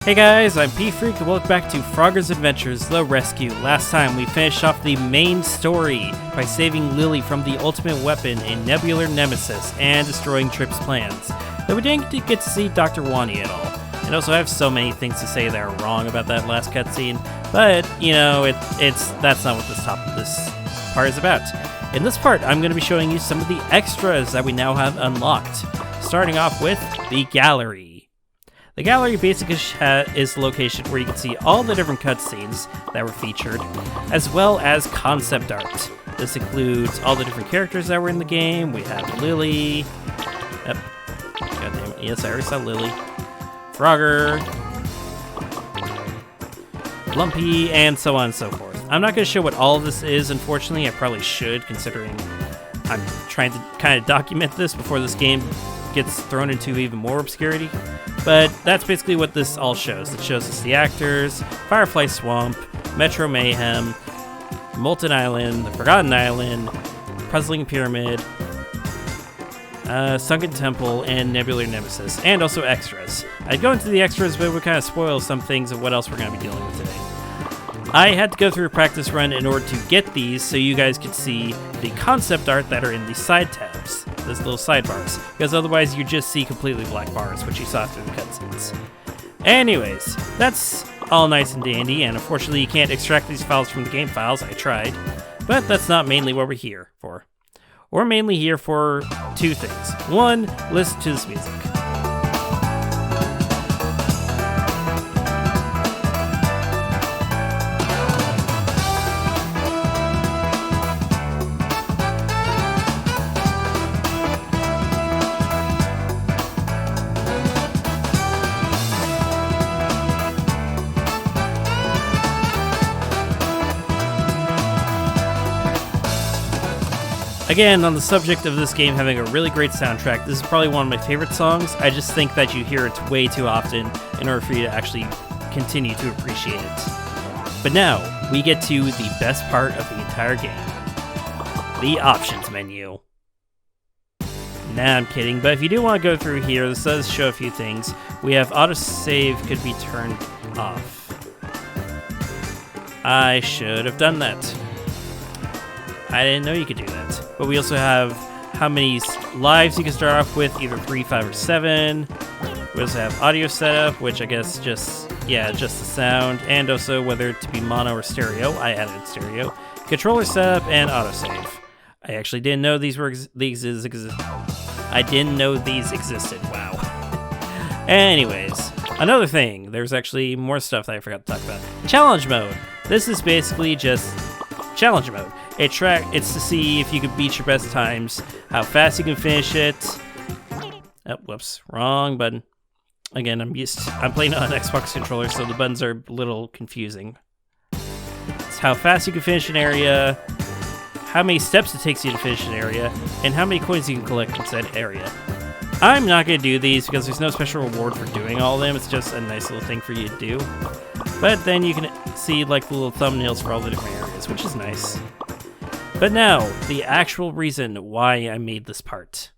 Hey guys, I'm P-Freak and welcome back to Frogger's Adventures The Rescue. Last time we finished off the main story by saving Lily from the ultimate weapon in Nebular Nemesis and destroying Trip's plans. But we didn't get to see Dr. Wani at all. And also I have so many things to say that are wrong about that last cutscene, but you know, that's not what this part is about. In this part, I'm going to be showing you some of the extras that we now have unlocked, starting off with the gallery. The gallery basically is the location where you can see all the different cutscenes that were featured, as well as concept art. This includes all the different characters that were in the game. We have Lily. Yep. God damn it. Yes, I already saw Lily. Frogger. Lumpy, and so on and so forth. I'm not going to show what all of this is, unfortunately. I probably should, considering I'm trying to kind of document this before this game gets thrown into even more obscurity. But that's basically what this all shows. It shows us the actors, Firefly Swamp, Metro Mayhem, Molten Island, the Forgotten Island, Puzzling Pyramid, Sunken Temple, and Nebular Nemesis, and also extras. I'd go into the extras, but it would kind of spoil some things of what else we're going to be dealing with today. I had to go through a practice run in order to get these so you guys could see the concept art that are in the side tabs, those little sidebars, because otherwise you just see completely black bars, which you saw through the cutscenes. Anyways, that's all nice and dandy, and unfortunately you can't extract these files from the game files. I tried, but that's not mainly what we're here for. We're mainly here for two things. One, listen to this music. Again, on the subject of this game having a really great soundtrack, this is probably one of my favorite songs. I just think that you hear it way too often in order for you to actually continue to appreciate it. But now, we get to the best part of the entire game. The options menu. Nah, I'm kidding, but if you do want to go through here, this does show a few things. We have autosave could be turned off. I should have done that. I didn't know you could do that. But we also have how many lives you can start off with, either 3, 5, or 7. We also have audio setup, which I guess just the sound, and also whether to be mono or stereo. I added stereo. Controller setup and autosave. I actually didn't know these I didn't know these existed. Wow. Anyways, another thing. There's actually more stuff that I forgot to talk about. Challenge mode. This is basically just challenge mode. It's to see if you can beat your best times, how fast you can finish it. Oh, whoops, wrong button. Again, I'm playing on an Xbox controller, so the buttons are a little confusing. It's how fast you can finish an area, how many steps it takes you to finish an area, and how many coins you can collect in said area. I'm not going to do these because there's no special reward for doing all of them. It's just a nice little thing for you to do. But then you can see like the little thumbnails for all the different areas, which is nice. But now, the actual reason why I made this part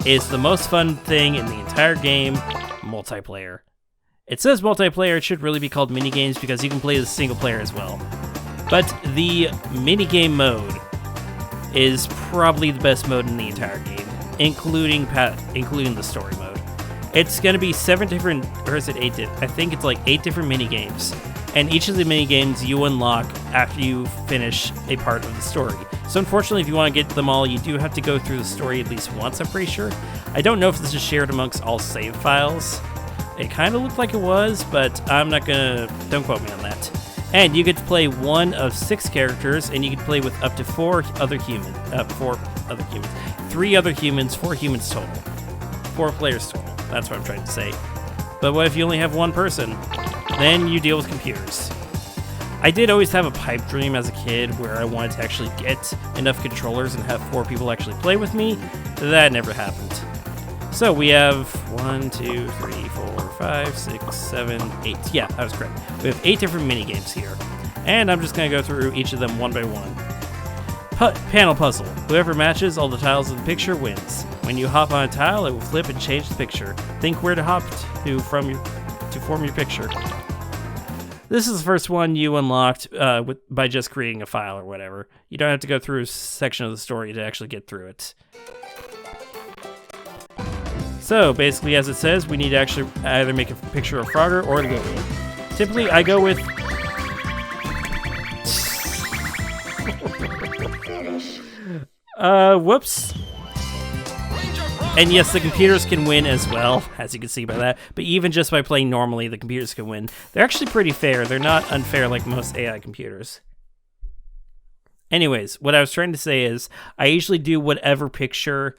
is the most fun thing in the entire game, multiplayer. It says multiplayer, it should really be called minigames because you can play the single player as well. But the minigame mode is probably the best mode in the entire game, including the story mode. It's going to be 7 different, or is it 8? I think it's like 8 different minigames. And each of the minigames you unlock after you finish a part of the story. So unfortunately, if you want to get them all, you do have to go through the story at least once, I'm pretty sure. I don't know if this is shared amongst all save files. It kind of looked like it was, but don't quote me on that. And you get to play one of 6 characters, and you can play with up to 3 other humans, 4 humans total. 4 players total, that's what I'm trying to say. But what if you only have one person? Then you deal with computers. I did always have a pipe dream as a kid where I wanted to actually get enough controllers and have 4 people actually play with me. That never happened. So we have 1, 2, 3, 4, 5, 6, 7, 8. Yeah, I was correct. We have 8 different minigames here. And I'm just going to go through each of them one by one. Panel puzzle. Whoever matches all the tiles of the picture wins. When you hop on a tile, it will flip and change the picture. Think where to hop to from your to form your picture. This is the first one you unlocked by just creating a file or whatever. You don't have to go through a section of the story to actually get through it. So, basically, as it says, we need to actually either make a picture of Frogger or Lily. Typically, I go with... whoops. And yes, the computers can win as well, as you can see by that. But even just by playing normally, the computers can win. They're actually pretty fair. They're not unfair like most AI computers. Anyways, what I was trying to say is, I usually do whatever picture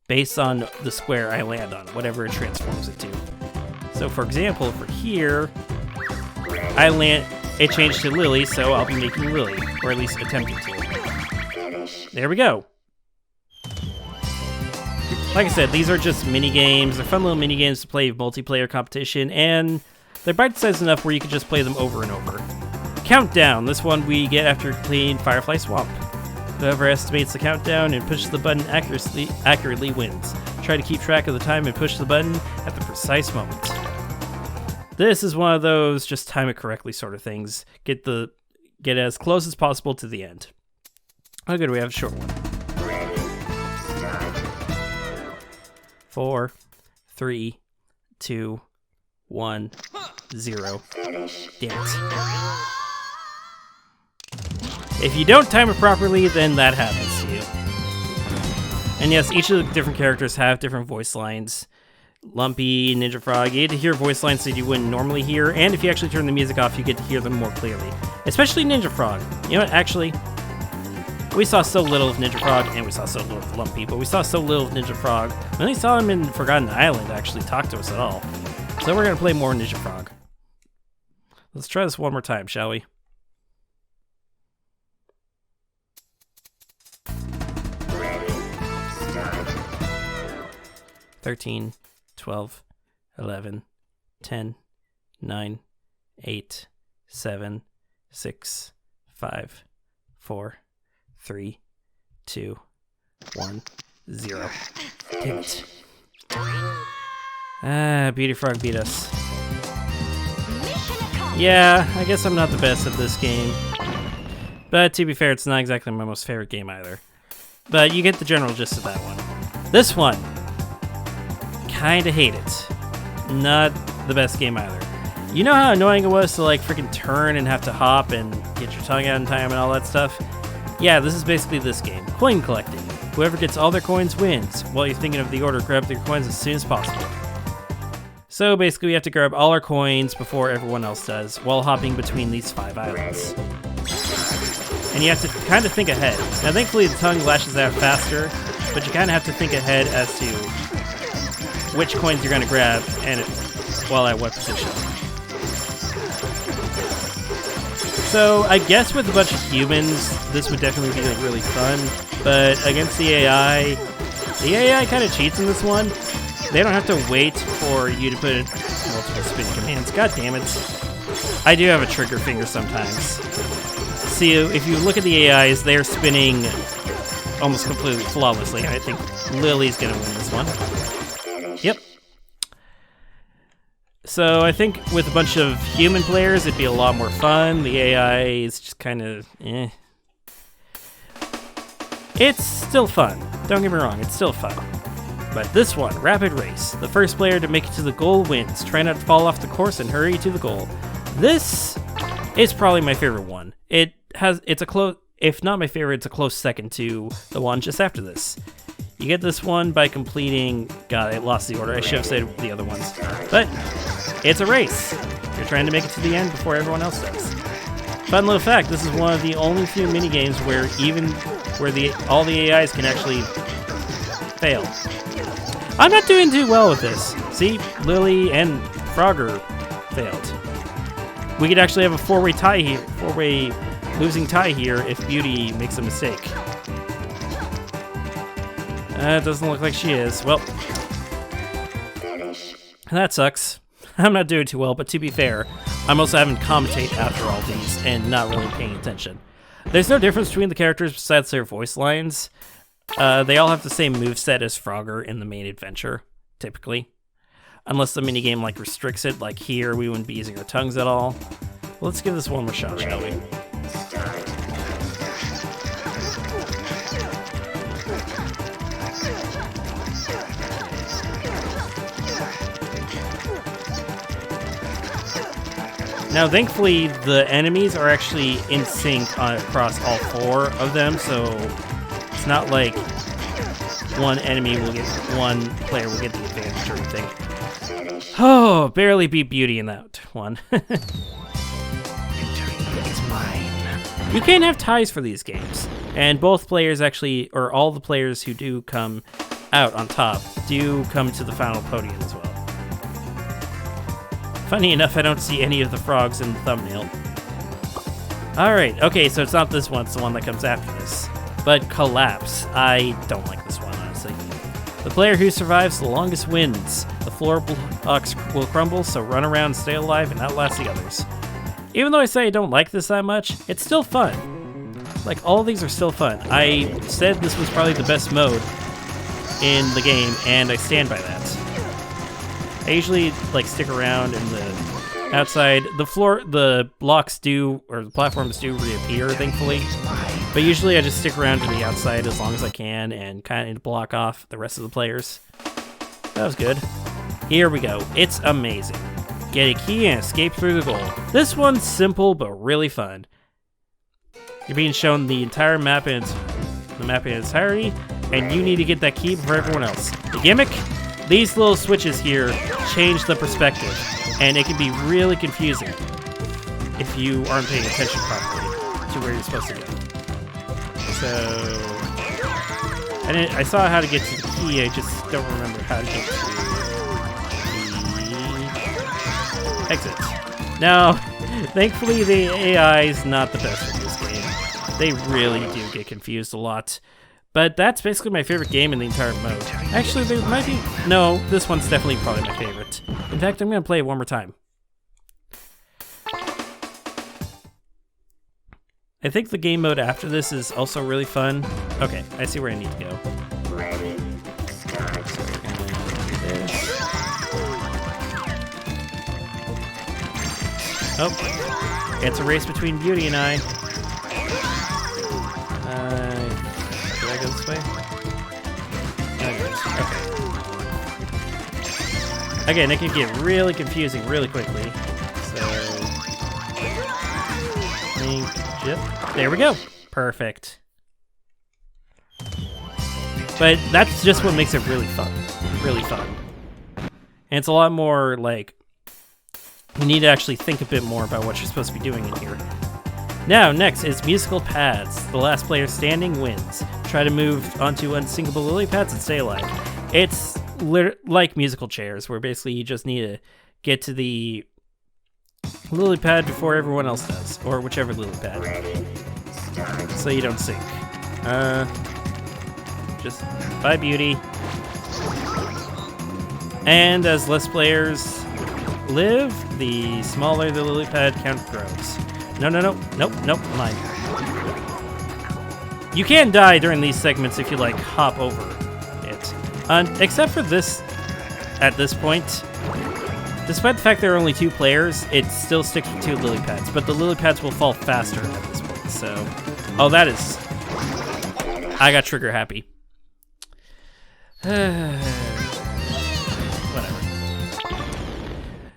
based on the square I land on, whatever it transforms it to. So for example, for here, it changed to Lily, so I'll be making Lily, or at least attempting to. There we go. Like I said, these are just mini-games. They're fun little mini-games to play multiplayer competition, and they're bite-sized enough where you can just play them over and over. Countdown. This one we get after completing Firefly Swamp. Whoever estimates the countdown and pushes the button accurately wins. Try to keep track of the time and push the button at the precise moment. This is one of those just time it correctly sort of things. Get as close as possible to the end. Oh good, we have a short one. 4, 3, 2, 1, 0. Damn it. If you don't time it properly, then that happens to you. And yes, each of the different characters have different voice lines. Lumpy, Ninja Frog, you get to hear voice lines that you wouldn't normally hear, and if you actually turn the music off, you get to hear them more clearly. Especially Ninja Frog. You know what, actually, we saw so little of Ninja Frog, and we saw so little of Lumpy, but we saw so little of Ninja Frog. We only saw him in Forgotten Island actually talk to us at all. So we're going to play more Ninja Frog. Let's try this one more time, shall we? Ready, start. 13, 12, 11, 10, 9, 8, 7, 6, 5, 4, 3, 2, 1, 0. Damn it. Ah, Beauty Frog beat us. Yeah, I guess I'm not the best at this game. But to be fair, it's not exactly my most favorite game either. But you get the general gist of that one. This one, kinda hate it. Not the best game either. You know how annoying it was to like freaking turn and have to hop and get your tongue out in time and all that stuff? Yeah, this is basically this game. Coin collecting. Whoever gets all their coins wins. While you're thinking of the order, grab their coins as soon as possible. So basically we have to grab all our coins before everyone else does, while hopping between these 5 islands. And you have to kind of think ahead. Now thankfully the tongue lashes out faster, but you kind of have to think ahead as to which coins you're going to grab and while at what position. So I guess with a bunch of humans, this would definitely be like really fun, but against the AI kind of cheats in this one. They don't have to wait for you to put multiple spin commands. God damn it. I do have a trigger finger sometimes. See, if you look at the AIs, they're spinning almost completely flawlessly. I think Lily's gonna win this one. Yep. So I think with a bunch of human players, it'd be a lot more fun. The AI is just kind of, eh. It's still fun. Don't get me wrong, it's still fun. But this one, Rapid Race. The first player to make it to the goal wins. Try not to fall off the course and hurry to the goal. This is probably my favorite one. It's a close, if not my favorite, it's a close second to the one just after this. You get this one by completing, God, I lost the order. I should have said the other ones. But it's a race. You're trying to make it to the end before everyone else does. Fun little fact, this is one of the only few minigames where all the AIs can actually fail. I'm not doing too well with this. See, Lily and Frogger failed. We could actually have a four-way tie here, four-way losing tie here if Beauty makes a mistake. It doesn't look like she is. Well, that sucks. I'm not doing too well, but to be fair, I'm also having to commentate after all these and not really paying attention. There's no difference between the characters besides their voice lines. They all have the same moveset as Frogger in the main adventure, typically. unless the minigame like restricts it, like here we wouldn't be using our tongues at all. Well, let's give this one more shot, shall we? Now, thankfully, the enemies are actually in sync across all 4 of them, so it's not like one player will get the advantage or anything. Oh, barely beat Beauty in that one. It's mine. You can have ties for these games, and both players actually, or all the players who do come out on top, do come to the final podium as well. Funny enough, I don't see any of the frogs in the thumbnail. Alright, okay, so it's not this one, it's the one that comes after this. But Collapse. I don't like this one, honestly. The player who survives the longest wins. The floor blocks will crumble, so run around, stay alive, and outlast the others. Even though I say I don't like this that much, it's still fun. Like, all of these are still fun. I said this was probably the best mode in the game, and I stand by that. I usually like stick around in the outside. The blocks do, or the platforms do reappear, thankfully. But usually I just stick around to the outside as long as I can and kind of block off the rest of the players. That was good. Here we go. It's amazing. Get a key and escape through the goal. This one's simple but really fun. You're being shown the entire map in its entirety, and you need to get that key before everyone else. The gimmick? These little switches here change the perspective, and it can be really confusing if you aren't paying attention properly to where you're supposed to go. So, I saw how to get to the key, I just don't remember how to get to the exit. Now, thankfully the AI is not the best in this game. They really do get confused a lot. But that's basically my favorite game in the entire mode. Actually, there might be... No, this one's definitely probably my favorite. In fact, I'm going to play it one more time. I think the game mode after this is also really fun. Okay, I see where I need to go. Ready, start. So we're going to do this. Oh, it's a race between Beauty and I. Did I go this way? Okay. Again, it can get really confusing really quickly. So, there we go. Perfect. But that's just what makes it really fun. Really fun. And it's a lot more like, you need to actually think a bit more about what you're supposed to be doing in here. Now, next is musical pads. The last player standing wins. Try to move onto unsinkable lily pads and stay alive. It's like musical chairs, where basically you just need to get to the lily pad before everyone else does, or whichever lily pad. Ready, start. So you don't sink. Just bye, Beauty. And as less players live, the smaller the lily pad count grows. No, nope, mine. You can die during these segments if you, like, hop over it. Except for this, at this point, despite the fact there are only 2 players, it still sticks with 2 lily pads, but the lily pads will fall faster at this point, so... Oh, that is... I got trigger happy. Whatever.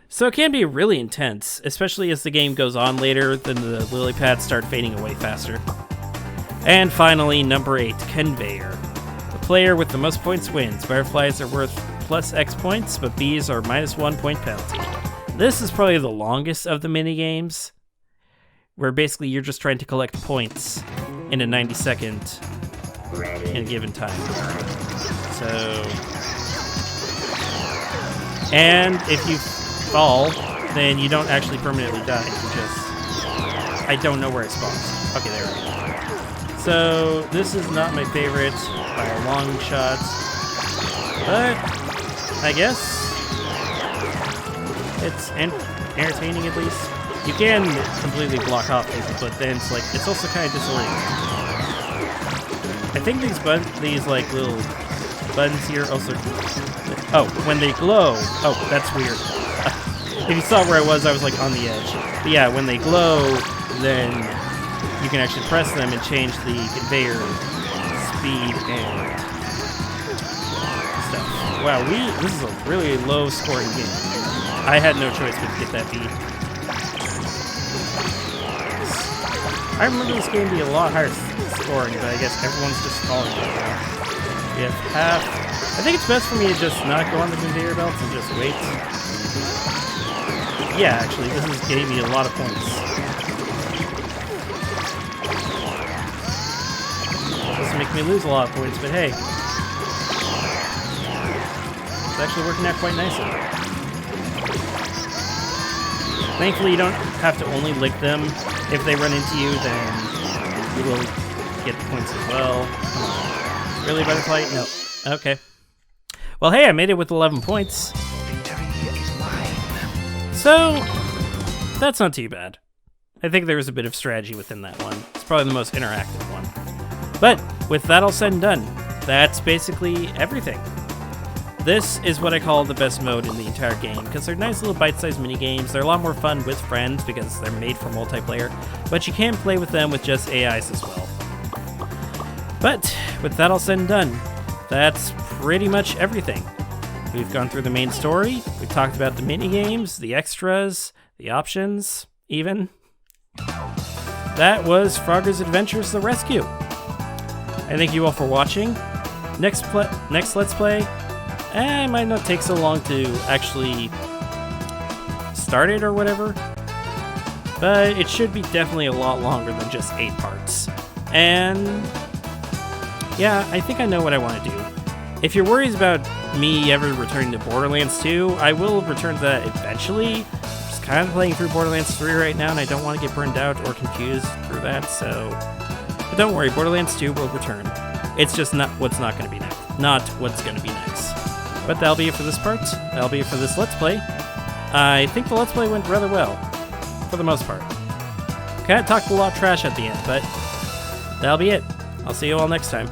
So it can be really intense, especially as the game goes on later, then the lily pads start fading away faster. And finally, number 8, Conveyor. The player with the most points wins. Butterflies are worth plus X points, but bees are minus 1 point penalty. This is probably the longest of the minigames, where basically you're just trying to collect points in a 90-second in a given time. So... And if you fall, then you don't actually permanently die. You just... I don't know where it spawns. Okay, there we go. So, this is not my favorite by a long shot. But, I guess it's entertaining at least. You can completely block off things, but then it's like, it's also kind of disorienting. I think these like little buttons here also Oh, when they glow. Oh, that's weird. If you saw where I was like on the edge. But yeah, when they glow, then you can actually press them and change the conveyor speed and stuff. Wow, this is a really low scoring game. I had no choice but to get that beat. I remember this game being a lot higher scoring, but I guess everyone's just falling right now. We have half. I think it's best for me to just not go on the conveyor belts and just wait. Yeah, actually, this is getting me a lot of points. This will make me lose a lot of points, but hey. It's actually working out quite nicely. Thankfully, you don't have to only lick them. If they run into you, then you will get points as well. Come on. Really, Butterfly? No. Okay. Well, hey, I made it with 11 points. So, that's not too bad. I think there was a bit of strategy within that one. It's probably the most interactive one. But, with that all said and done, that's basically everything. This is what I call the best mode in the entire game, because they're nice little bite-sized mini-games. They're a lot more fun with friends, because they're made for multiplayer, but you can play with them with just AIs as well. But, with that all said and done, that's pretty much everything. We've gone through the main story, we've talked about the mini-games, the extras, the options, even. That was Frogger's Adventures: The Rescue. I thank you all for watching. Next Let's Play, it might not take so long to actually start it or whatever, but it should be definitely a lot longer than just 8 parts. And yeah, I think I know what I want to do. If you're worried about me ever returning to Borderlands 2, I will return to that eventually. I'm just kind of playing through Borderlands 3 right now, and I don't want to get burned out or confused through that, so... But don't worry, Borderlands 2 will return. It's just not what's not going to be next. Not what's going to be next. But that'll be it for this part. That'll be it for this Let's Play. I think the Let's Play went rather well, for the most part. Kind of talked a lot of trash at the end, but that'll be it. I'll see you all next time.